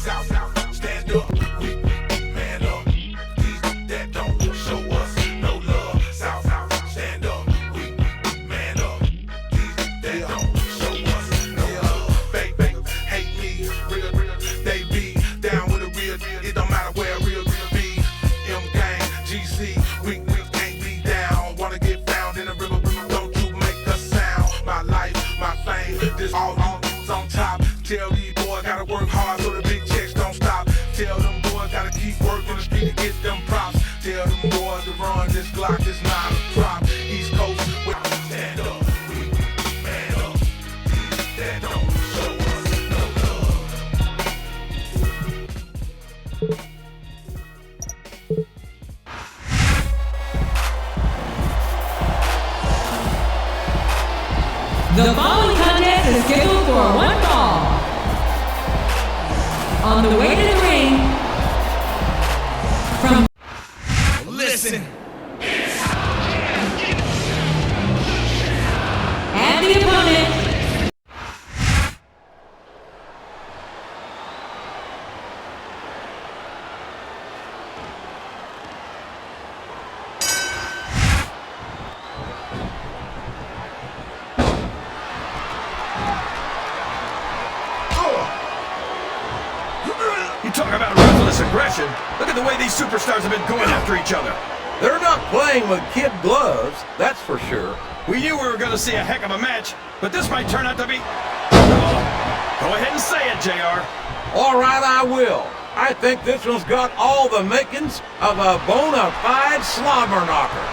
South, stand up, we man up. These that don't show us no love. South, stand up, we man up. These that don't show us no love. Baby, hate me, real, they be down with the real. It don't matter where real be. M gang, GC, we can't be down. Wanna get found in the river, don't you make a sound. My life, my fame, this all on top. Tell these boys gotta work hard so the big checks don't stop. Tell them boys gotta keep working the street to get them props. Tell them boys to run this Glock is not a prop. East Coast, with stand up, we man up. These that don't show us no love. The following contest is scheduled for one fall. On the way to the ring, from Listen. and the opponent, You talk about ruthless aggression. Look at the way these superstars have been going after each other. They're not playing with kid gloves, that's for sure. We knew we were going to see a heck of a match, but this might turn out to be... Oh, go ahead and say it, JR. All right, I will. I think this one's got all the makings of a bona fide slobber knocker.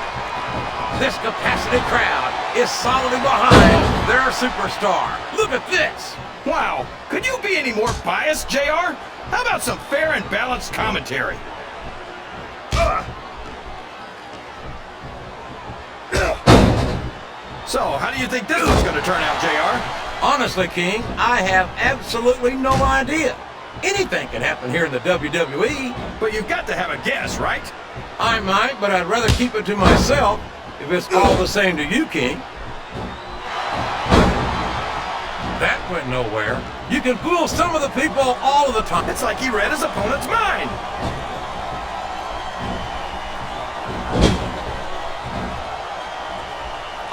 This capacity crowd is solidly behind their superstar. Look at this. Wow, could you be any more biased, JR? How about some fair and balanced commentary? So, how do you think this one's going to turn out, JR? Honestly, King, I have absolutely no idea. Anything can happen here in the WWE. But you've got to have a guess, right? I might, but I'd rather keep it to myself if it's all the same to you, King. That went nowhere. You can fool some of the people all of the time. It's like he read his opponent's mind.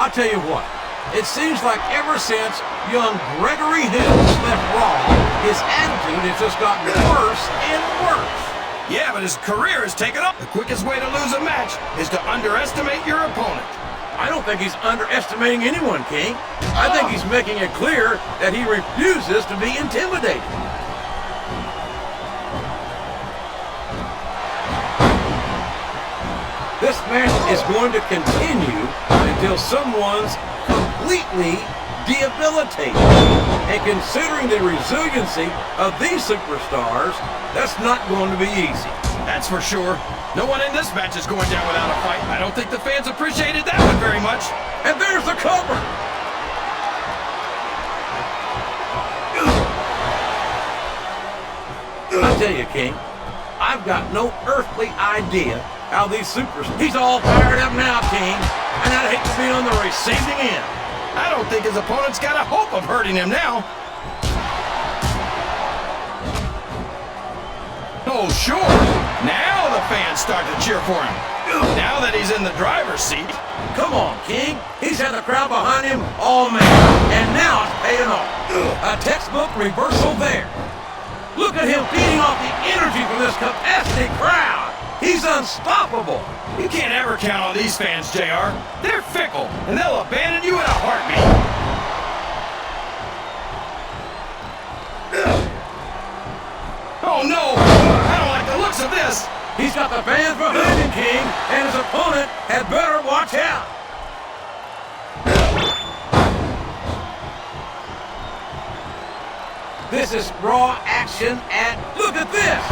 I'll tell you what, it seems like ever since young Gregory Hills left Raw, his attitude has just gotten worse and worse. Yeah, but his career has taken off. The quickest way to lose a match is to underestimate your opponent. I don't think he's underestimating anyone, King. I think he's making it clear that he refuses to be intimidated. This match is going to continue until someone's completely debilitated. And considering the resiliency of these superstars, that's not going to be easy. That's for sure. No one in this match is going down without a fight. I don't think the fans appreciated that one very much. And there's the cover. I tell you, King, I've got no earthly idea how these he's all fired up now, King, and I'd hate to be on the receiving end. I don't think his opponent's got a hope of hurting him now. Oh, sure. Now the fans start to cheer for him. Now that he's in the driver's seat. Come on, King. He's had the crowd behind him all match, and now it's paying off. A textbook reversal there. Look at him feeding off the energy from this capacity crowd. He's unstoppable. You can't ever count on these fans, JR. They're fickle, and they'll abandon you in a heartbeat. Oh no! I don't like the looks of this! He's got the fans behind him, King, and his opponent had better watch out. This is raw action and look at this!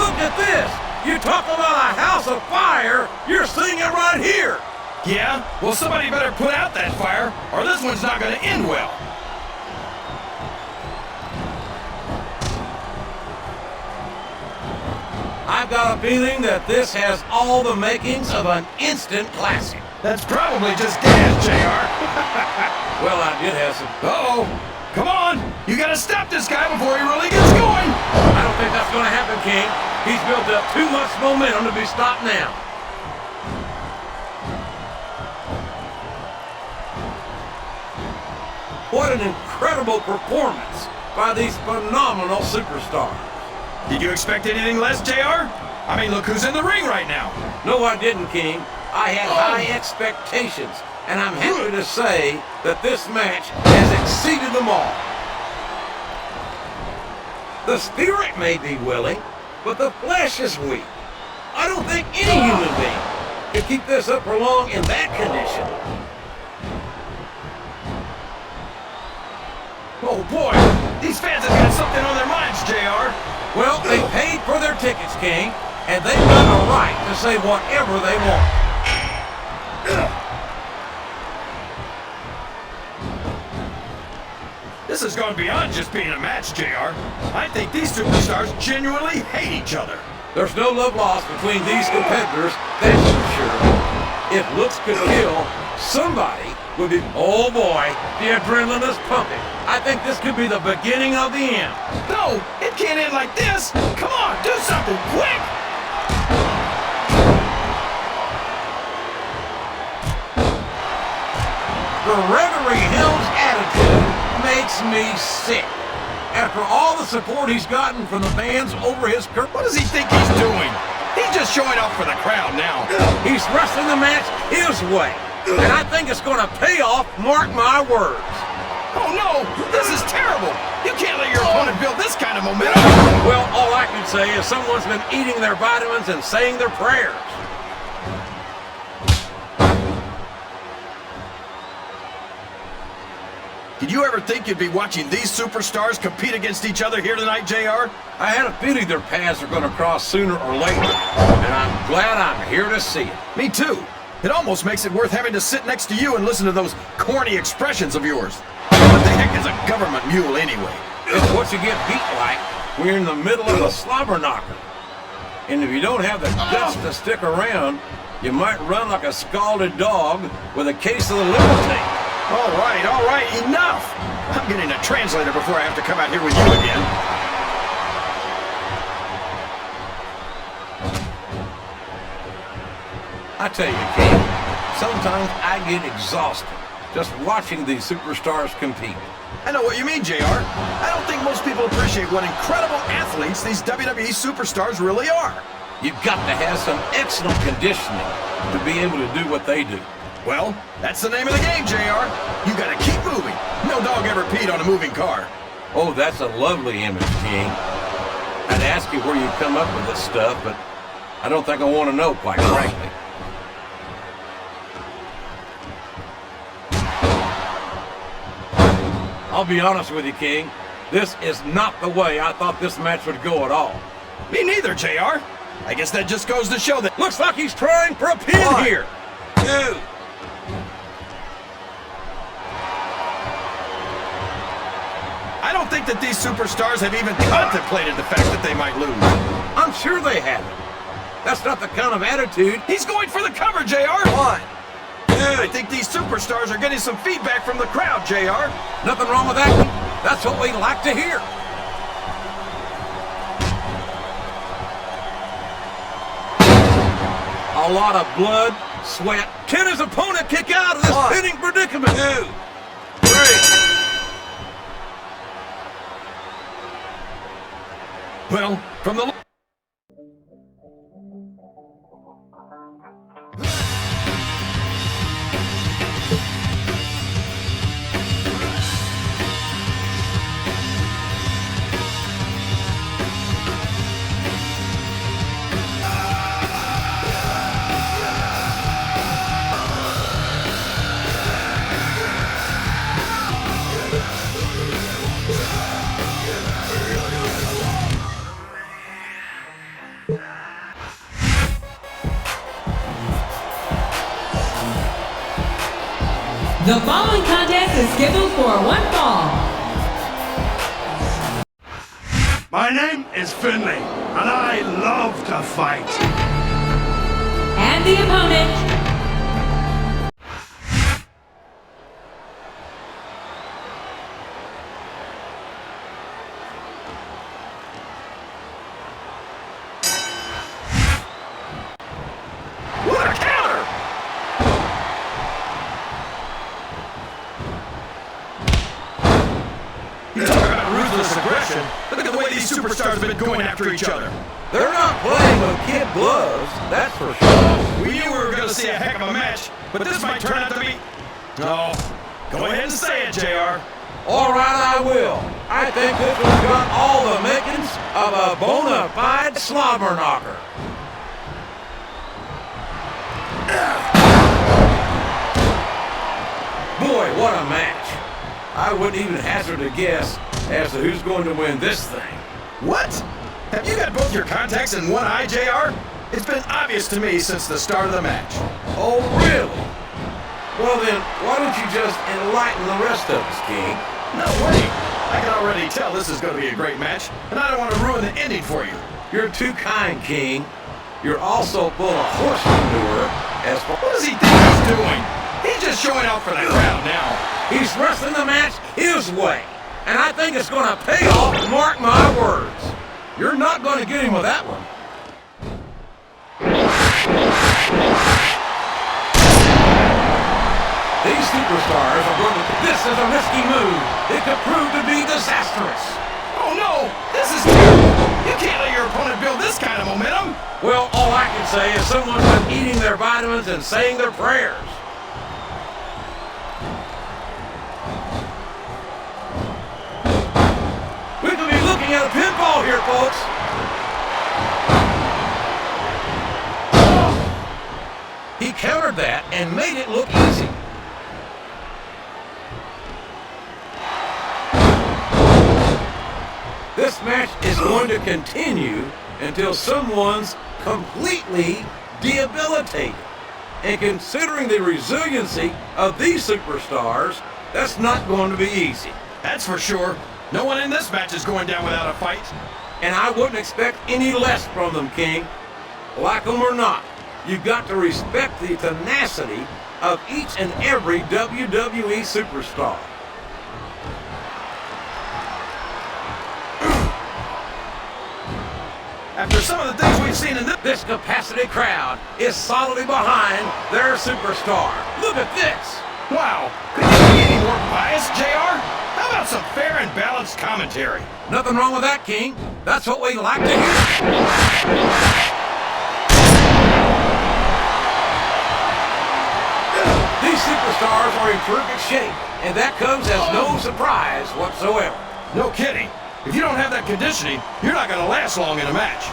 Look at this! You talk about a house of fire, you're seeing it right here! Yeah? Well, somebody better put out that fire, or this one's not gonna end well. I've got a feeling that this has all the makings of an instant classic. That's probably just gas, JR. Well, I did have some... Uh-oh. Come on! You gotta stop this guy before he really gets going! I don't think that's gonna King. He's built up too much momentum to be stopped now. What an incredible performance by these phenomenal superstars. Did you expect anything less, JR? I mean, look who's in the ring right now. No, I didn't, King. I had high expectations, and I'm happy to say that this match has exceeded them all. The spirit may be willing, but the flesh is weak. I don't think any human being could keep this up for long in that condition. Oh boy, these fans have got something on their minds, JR. Well, they paid for their tickets, King, and they've got a right to say whatever they want. This has gone beyond just being a match, JR. I think these superstars genuinely hate each other. There's no love lost between these competitors, that's for sure. If looks could kill, somebody would be... Oh boy, the adrenaline is pumping. I think this could be the beginning of the end. No, it can't end like this. Come on, do something quick. The Reverie Hill's attitude makes me sick. After all the support he's gotten from the fans over his career... What does he think he's doing? He's just showing off for the crowd now. He's wrestling the match his way. And I think it's going to pay off, mark my words. Oh no, this is terrible. You can't let your opponent build this kind of momentum. Well, all I can say is someone's been eating their vitamins and saying their prayers. Did you ever think you'd be watching these superstars compete against each other here tonight, JR? I had a feeling their paths are going to cross sooner or later, and I'm glad I'm here to see it. Me too. It almost makes it worth having to sit next to you and listen to those corny expressions of yours. What the heck is a government mule anyway? It's what you get beat like when you're in the middle of a slobber knocker. And if you don't have the guts to stick around, you might run like a scalded dog with a case of the liver tape. All right, enough! I'm getting a translator before I have to come out here with you again. I tell you, King, sometimes I get exhausted just watching these superstars compete. I know what you mean, JR. I don't think most people appreciate what incredible athletes these WWE superstars really are. You've got to have some excellent conditioning to be able to do what they do. Well, that's the name of the game, JR. You gotta keep moving. No dog ever peed on a moving car. Oh, that's a lovely image, King. I'd ask you where you come up with this stuff, but I don't think I want to know, quite frankly. I'll be honest with you, King. This is not the way I thought this match would go at all. Me neither, JR. I guess that just goes to show that... Looks like he's trying for a pin here. 2. I don't think that these superstars have even contemplated the fact that they might lose. I'm sure they haven't. That's not the kind of attitude. He's going for the cover, JR. 1, 2. I think these superstars are getting some feedback from the crowd, JR. Nothing wrong with that. That's what we like to hear. A lot of blood, sweat. Can his opponent kick out of this pinning predicament? 2, 3. Well, from the... The following contest is scheduled for one fall. My name is Finley, and I love to fight. And the opponent, superstars have been going after each other. They're not playing with kid gloves, that's for sure. We knew we were going to see a heck of a match, but this might turn out to be... No. Go ahead and say it, JR. All right, I will. I think this one's got all the makings of a bona fide slobber knocker. Boy, what a match. I wouldn't even hazard a guess as to who's going to win this thing. What? Have you got both your contacts in one eye, JR? It's been obvious to me since the start of the match. Oh, really? Well then, why don't you just enlighten the rest of us, King? No way! I can already tell this is going to be a great match, and I don't want to ruin the ending for you. You're too kind, King. You're also full of horse manure as far What does he think he's doing? He's just showing out for the crowd now. he's wrestling the match his way. And I think it's going to pay off, mark my words. You're not going to get him with that one. These superstars are going to... This is a risky move. It could prove to be disastrous. Oh no! This is terrible! You can't let your opponent build this kind of momentum! Well, all I can say is someone's been eating their vitamins and saying their prayers. We could be looking at a pinfall here, folks. He countered that and made it look easy. This match is going to continue until someone's completely debilitated. And considering the resiliency of these superstars, that's not going to be easy. That's for sure. No one in this match is going down without a fight. And I wouldn't expect any less from them, King. Like them or not, you've got to respect the tenacity of each and every WWE superstar. After some of the things we've seen in This capacity crowd is solidly behind their superstar. Look at this. Wow! Could you be any more biased, JR? How about some fair and balanced commentary? Nothing wrong with that, King. That's what we like to hear. These superstars are in terrific shape, and that comes as no surprise whatsoever. No kidding. If you don't have that conditioning, you're not going to last long in a match.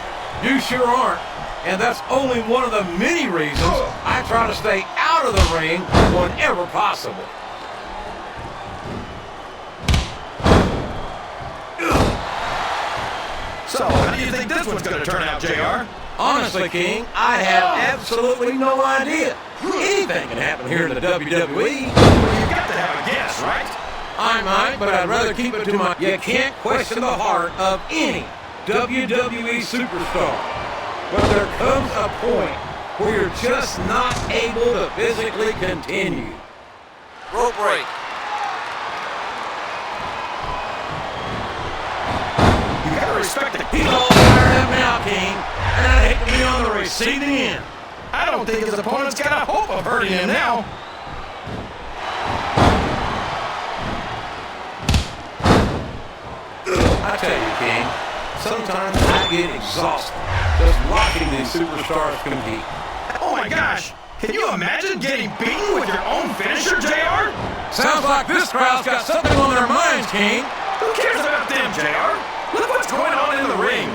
You sure aren't. And that's only one of the many reasons I try to stay out of the ring whenever possible. So, how do you think this one's going to turn out, JR? Honestly, King, I have absolutely no idea. Anything can happen here in the WWE. Well, you got to have a guess, right? I might, but I'd rather keep it to my... You can't question the heart of any WWE superstar. But there comes a point where you're just not able to physically continue. Rope break. You got to respect the... He's all fired up now, King, and I'd hate to be on the receiving end. I don't think his opponent's got a hope of hurting him now. I tell you, King, sometimes I get exhausted just watching these superstars compete. Oh my gosh! Can you imagine getting beaten with your own finisher, JR? Sounds like this crowd's got something on their minds, King. Who cares about them, JR? Look what's going on in the ring.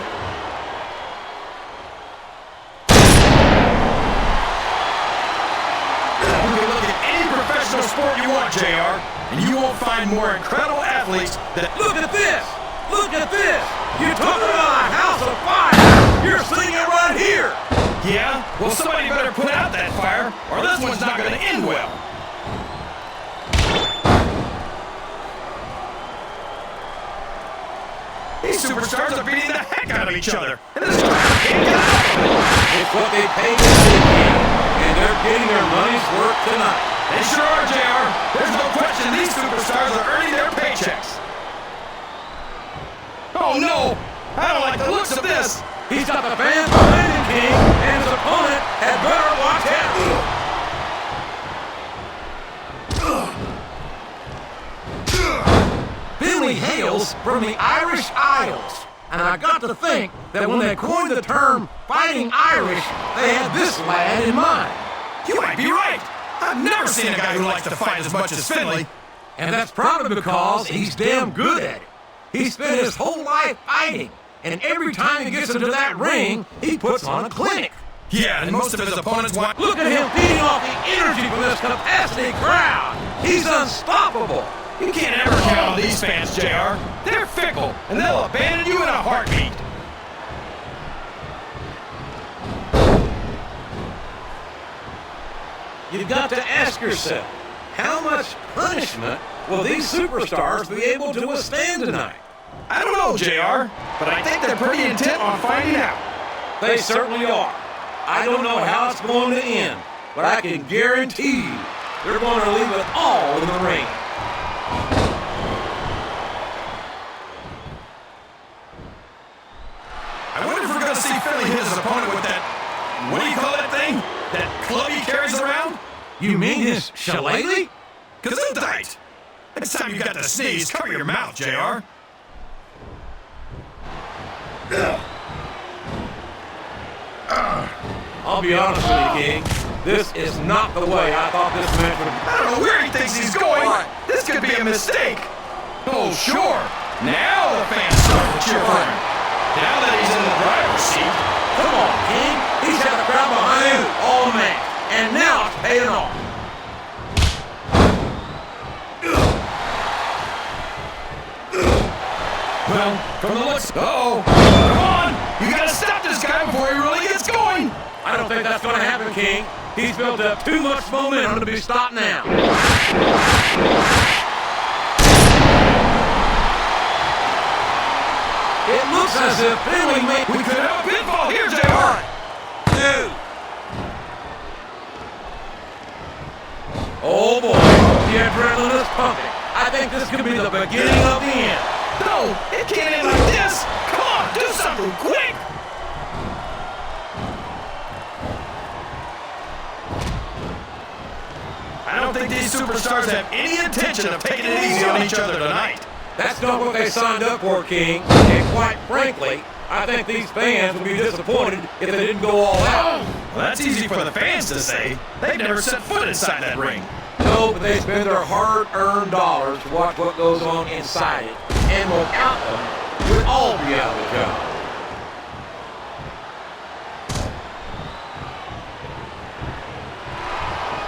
You can look at any professional sport you want, JR, and you won't find more incredible athletes that... Look at this! Look at this! You talk about a house of fire! You're seeing it right here! Yeah? Well, somebody better put out that fire, or this one's not going to end well. These superstars are beating the heck out of each other, and this crowd can't get out of it. It's what they paid to see, King, and they're getting their money's worth tonight. They sure are, JR. There's no question these superstars are earning their paychecks. Oh no! I don't like the looks of this! He's got the fans behind him, King, and his opponent had better watch out. Finley hails from the Irish Isles. And I got to think that when they coined the term Fighting Irish, they had this lad in mind. You might be right. I've never seen a guy who likes to fight as much as Finley. And that's probably because he's damn good at it. He spent his whole life fighting, and every time he gets into that ring, he puts on a clinic. Yeah, and most of his opponents want... Look at him feeding off the energy from this capacity crowd. He's unstoppable. You can't ever count on these fans, JR. They're fickle, and they'll abandon you in a heartbeat. You've got to ask yourself, how much punishment will these superstars be able to withstand tonight? I don't know, JR, but I think they're pretty intent on finding out. They certainly are. I don't know how it's going to end, but I can guarantee you they're going to leave it all in the ring. I wonder if we're going to see Finley hit his opponent with that, what do you call that thing? That club he carries around? You mean his shillelagh? Gesundheit! Next time you got to sneeze, cover your mouth, JR. I'll be honest with you, King. This is not the way I thought this match would have. I don't know where he thinks he's going. This could be a mistake. Oh, sure. Now the fans start to cheer for him. Now that he's in the driver's seat. Come on, King. He's had a crowd behind him all match, and now it's paying off. Well, from the looks... Uh-oh. Come on. You gotta stop this guy before he really gets going. I don't think that's going to happen, King. He's built up too much momentum to be stopped now. It looks as if Finley may... We could have a pinfall here, JR. 2. Oh boy, the adrenaline is pumping. I think this could be the beginning of the end. No, it can't end like this. Come on, do something quick. I don't think these superstars have any intention of taking it easy on each other tonight. That's not what they signed up for, King. And quite frankly, I think these fans would be disappointed if they didn't go all out. Well, that's easy for the fans to say. They've never set foot inside that ring. No, but they spend their hard-earned dollars to watch what goes on inside it. And without them, we'd all be out of a job.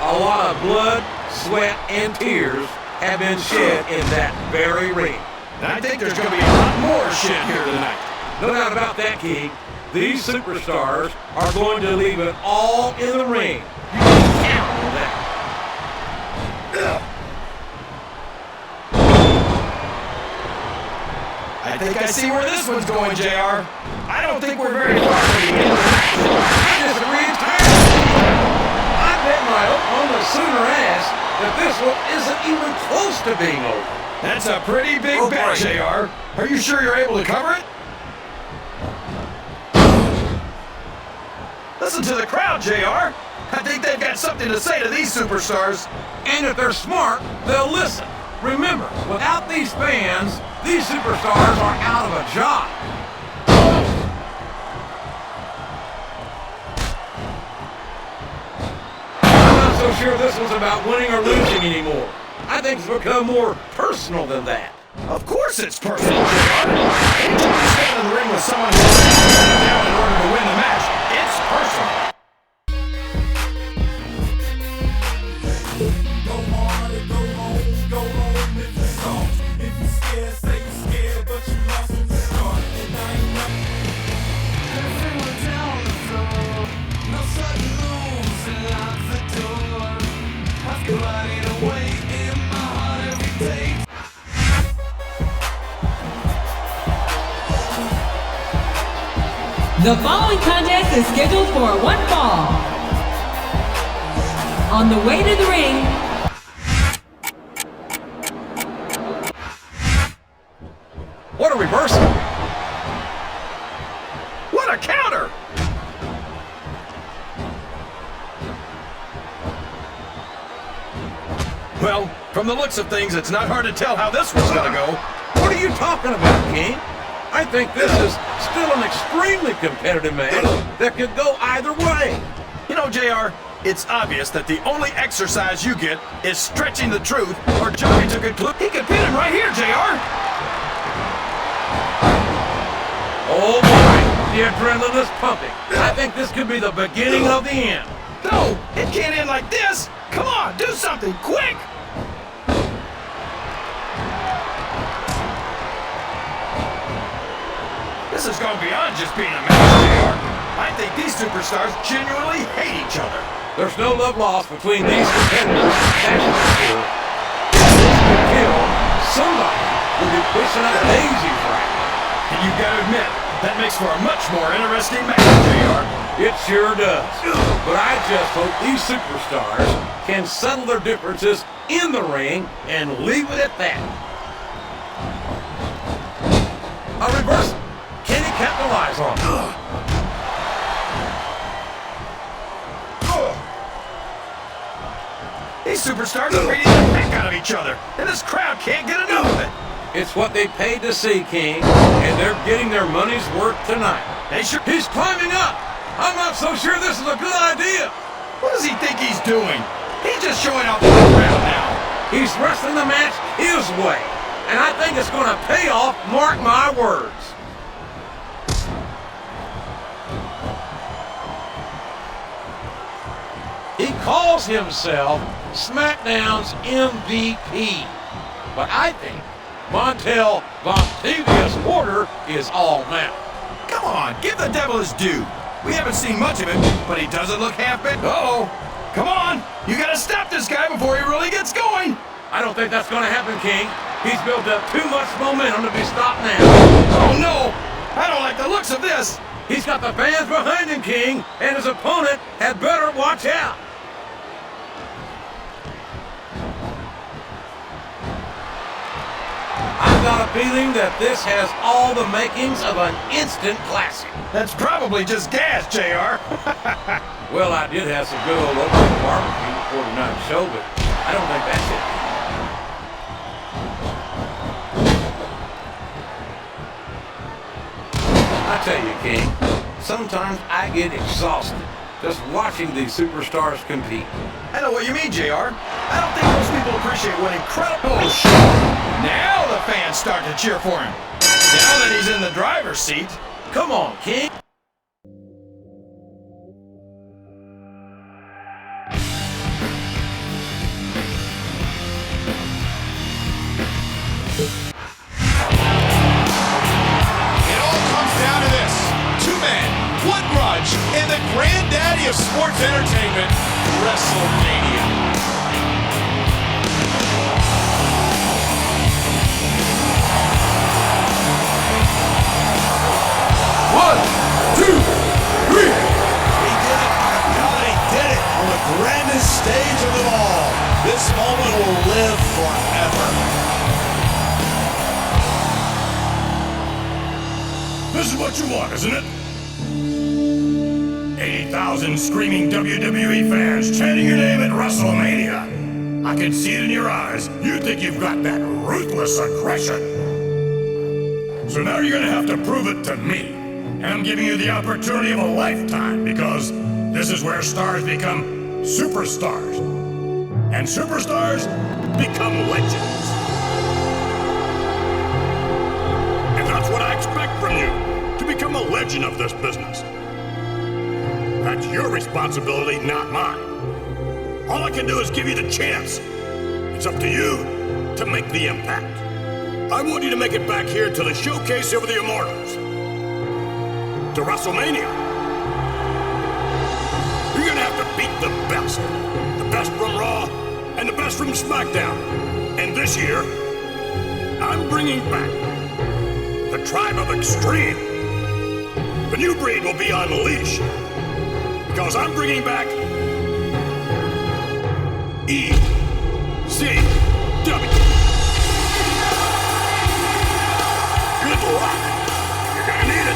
A lot of blood, sweat, and tears have been shed in that very ring. And I think there's going to be a lot more shit here tonight. No doubt about that, King. These superstars are going to leave it all in the ring. You can count on that. I think I see where this one's going, JR. I don't think we're very far from the end of the match. I disagree entirely. I bet my Oklahoma Sooner ass that this one isn't even close to being over. That's a pretty big bet, JR. Are you sure you're able to cover it? Listen to the crowd, JR. I think they've got something to say to these superstars. And if they're smart, they'll listen. Remember, without these fans, these superstars are out of a job. I'm not so sure this one's about winning or losing anymore. I think it's become more personal than that. Of course it's personal, JR. Anytime you stand in the ring with someone who's down in order to win the match, it's personal. Go hard and go home if you're soft. If you're scared, say you're scared, but you lost from the start. And I ain't everyone down the floor. No sudden moves and lock the door. I feel right away in my heart every day. The following contest is scheduled for one fall. On the way to the ring, What a reversal! What a counter! Well, from the looks of things, it's not hard to tell how this one's gonna go. What are you talking about, King? I think this is still an extremely competitive match that could go either way. You know, JR, it's obvious that the only exercise you get is stretching the truth or jumping to conclusion. He could pin him right here, JR. Oh boy, the adrenaline is pumping. I think this could be the beginning of the end. No, it can't end like this. Come on, do something, quick. This has gone beyond just being a match, JR. I think these superstars genuinely hate each other. There's no love lost between these competitors. That's for sure. If this could kill, somebody will be pushing a daisy track. And you've got to admit, that makes for a much more interesting match, JR. It sure does. But I just hope these superstars can settle their differences in the ring and leave it at that. A reversal. Can he capitalize on it? These superstars are beating the heck out of each other, and this crowd can't get enough of it. It's what they paid to see, King, and they're getting their money's worth tonight. He's climbing up. I'm not so sure this is a good idea. What does he think he's doing? He's just showing off to the crowd now. He's wrestling the match his way, and I think it's going to pay off, mark my words. He calls himself SmackDown's MVP, but I think Montel Vontavious Porter is all now. Come on, give the devil his due. We haven't seen much of him, but he doesn't look half bit. Uh-oh. Come on, you gotta stop this guy before he really gets going. I don't think that's gonna happen, King. He's built up too much momentum to be stopped now. Oh no, I don't like the looks of this. He's got the fans behind him, King, and his opponent had better watch out. I've got a feeling that this has all the makings of an instant classic. That's probably just gas, JR. Well, I did have some good old local barbecue before tonight's show, but I don't think that's it. I tell you, King, sometimes I get exhausted just watching these superstars compete. I know what you mean, JR. I don't think most people appreciate what incredible show. Now the fans start to cheer for him. Now that he's in the driver's seat. Come on, King. It all comes down to this. Two men, one grudge, and the granddaddy of sports entertainment, WrestleMania. One, two, three. He did it. God, he did it on the grandest stage of them all. This moment will live forever. This is what you want, isn't it? 80,000 screaming WWE fans chanting your name at WrestleMania. I can see it in your eyes. You think you've got that ruthless aggression. So now you're gonna have to prove it to me. And I'm giving you the opportunity of a lifetime because this is where stars become superstars. And superstars become legends. And that's what I expect from you, to become a legend of this business. That's your responsibility, not mine. All I can do is give you the chance. It's up to you to make the impact. I want you to make it back here to the showcase of the Immortals. To WrestleMania. You're gonna have to beat the best. The best from Raw and the best from SmackDown. And this year, I'm bringing back the Tribe of Extreme. The new breed will be on leash. Because I'm bringing back ECW. Good luck. You're gonna need it.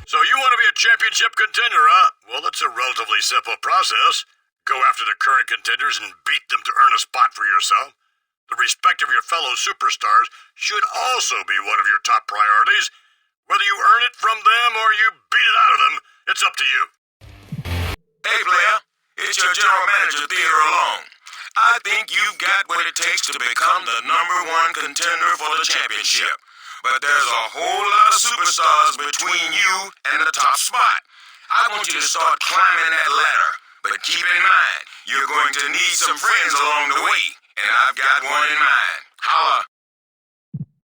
So you want to be a championship contender, huh? Well, it's a relatively fairly simple process. Go after the current contenders and beat them to earn a spot for yourself. The respect of your fellow superstars should also be one of your top priorities. Whether you earn it from them or you beat it out of them, it's up to you. Hey, player, it's your general manager, Theodore Long. I think you've got what it takes to become the #1 contender for the championship. But there's a whole lot of superstars between you and the top spot. I want you to start climbing that ladder. But keep in mind, you're going to need some friends along the way. And I've got one in mind. Holla.